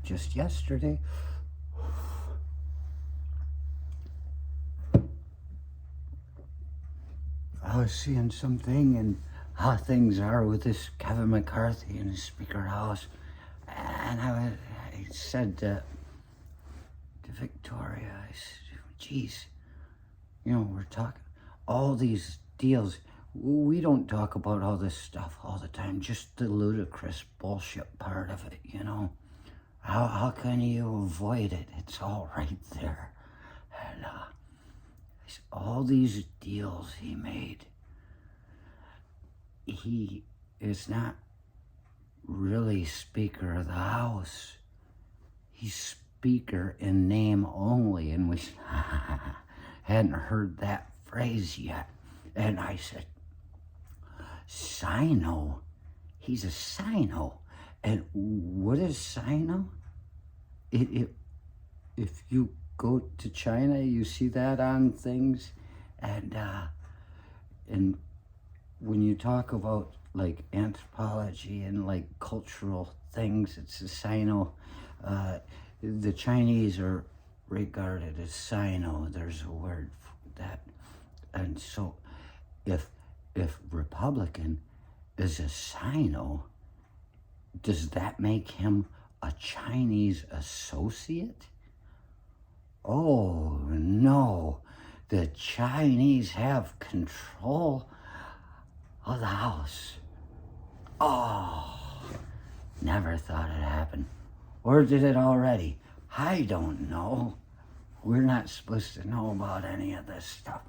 just yesterday, I was seeing something and how things are with this Kevin McCarthy in the Speaker House. And I said to Victoria, I said, geez, we're talking all these deals. We don't talk about all this stuff all the time, just the ludicrous bullshit part of it, How can you avoid it? It's all right there. And all these deals he made, he is not really Speaker of the House. He's Speaker in name only, and we hadn't heard that phrase yet. And I said, SINO? He's a SINO. And what is SINO? If you go to China, you see that on things, and when you talk about like anthropology and like cultural things, it's a SINO. The Chinese are regarded as SINO. There's a word for that, and so if Republican is a SINO, does that make him a Chinese associate? Oh no, the Chinese have control of the House. Oh, never thought it happened. Or did it already? I don't know. We're not supposed to know about any of this stuff.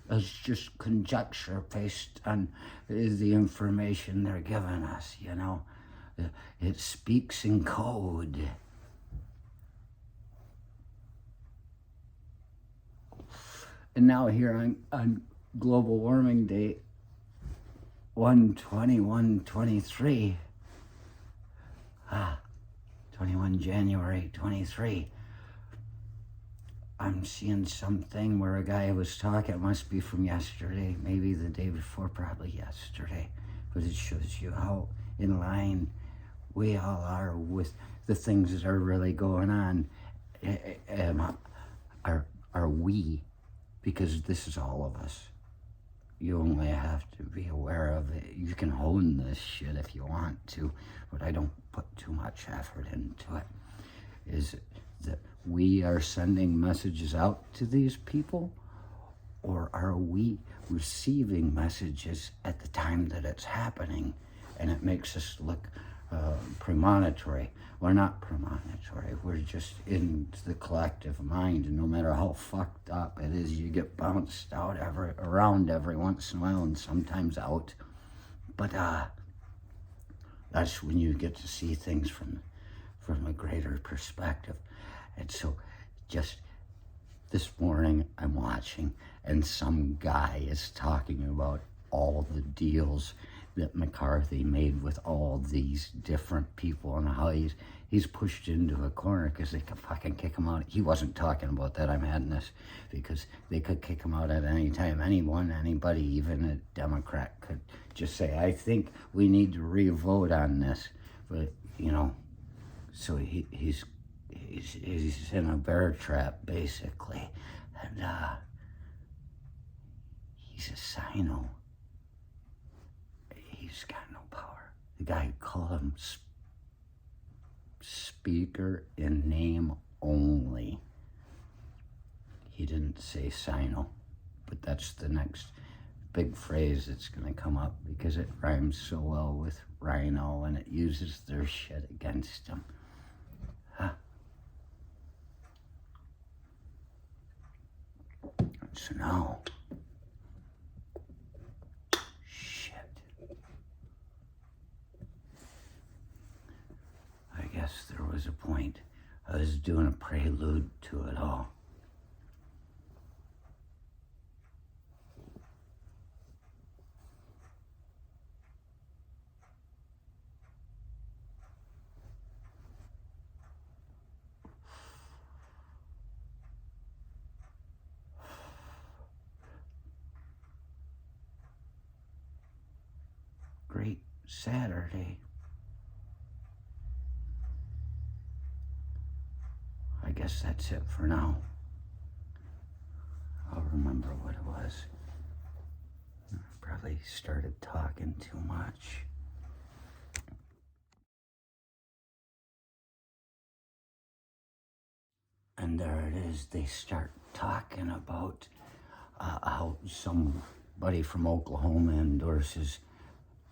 It's just conjecture based on the information they're giving us, It speaks in code. And now here on Global Warming Day, 1/21/23, 21 January 23, I'm seeing something where a guy was talking, it must be from yesterday, maybe the day before, probably yesterday, but it shows you how in line we all are with the things that are really going on. Are we, because this is all of us. You only have to be aware of it. You can hone this shit if you want to, but I don't put too much effort into it. Is that we are sending messages out to these people, or are we receiving messages at the time that it's happening, and it makes us look premonitory? We're not premonitory. We're just in the collective mind, and no matter how fucked up it is, you get bounced out around every once in a while, and sometimes out. But that's when you get to see things from a greater perspective. And so just this morning I'm watching, and some guy is talking about all the deals that McCarthy made with all these different people and how he's pushed into a corner because they could fucking kick him out. He wasn't talking about that. I'm adding this because they could kick him out at any time. Anybody, even a Democrat, could just say, I think we need to re-vote on this. But, so he's in a bear trap, basically. And he's a SINO. He's got no power. The guy called him Speaker in name only. He didn't say SINO, but that's the next big phrase that's going to come up because it rhymes so well with rhino and it uses their shit against him. So now, I guess there was a point. I was doing a prelude to it all. Great Saturday. guess that's it for now. I'll remember what it was. I probably started talking too much. And there it is. They start talking about how somebody from Oklahoma endorses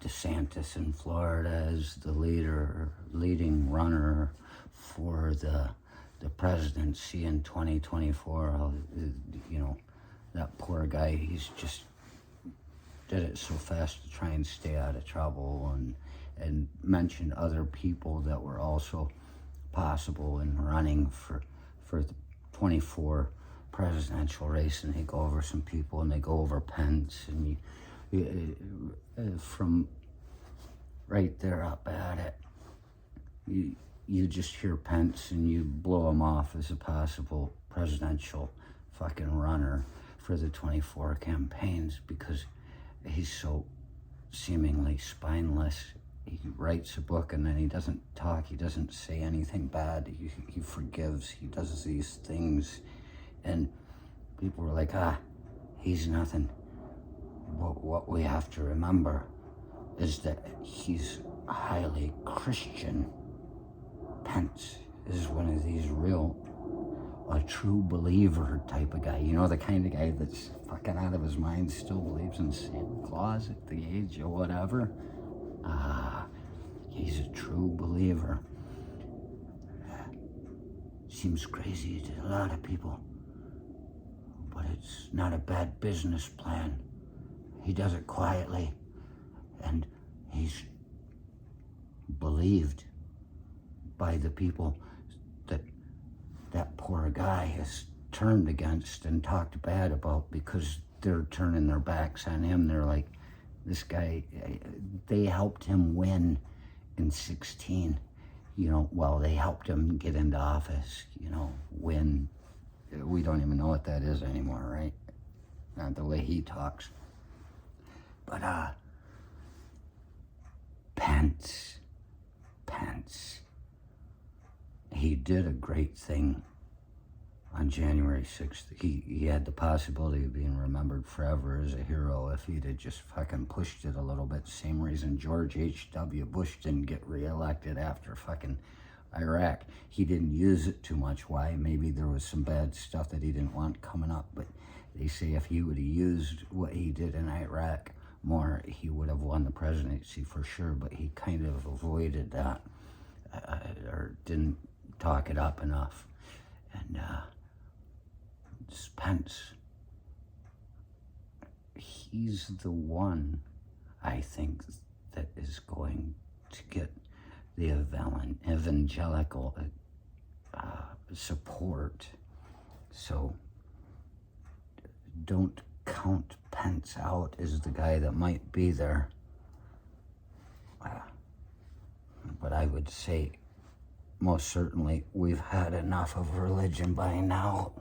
DeSantis in Florida as the leading runner for the presidency in 2024. You know, that poor guy, he's just did it so fast to try and stay out of trouble, and mentioned other people that were also possible in running for the 24 presidential race. And they go over some people, and they go over Pence, and from right there up at it, you just hear Pence and you blow him off as a possible presidential fucking runner for the 24 campaigns, because he's so seemingly spineless. He writes a book and then he doesn't talk, he doesn't say anything bad, he forgives, he does these things, and people were like, he's nothing. What we have to remember is that he's highly Christian. Pence is one of these a true believer type of guy. You know, the kind of guy that's fucking out of his mind, still believes in Santa Claus at the age of whatever. He's a true believer. Seems crazy to a lot of people, but it's not a bad business plan. He does it quietly, and he's believed by the people that poor guy has turned against and talked bad about, because they're turning their backs on him. They're like, this guy, they helped him win in 16, you know, well, they helped him get into office, you know, win. We don't even know what that is anymore, right? Not the way he talks. But, Pence, he did a great thing on January 6th. He had the possibility of being remembered forever as a hero if he'd have just fucking pushed it a little bit. Same reason George H.W. Bush didn't get reelected after fucking Iraq. He didn't use it too much. Why? Maybe there was some bad stuff that he didn't want coming up, but they say if he would have used what he did in Iraq more, he would have won the presidency for sure, but he kind of avoided that, or didn't talk it up enough. And Pence, he's the one, I think, that is going to get the evangelical support. So don't count Pence out as the guy that might be there. But I would say, most certainly, we've had enough of religion by now.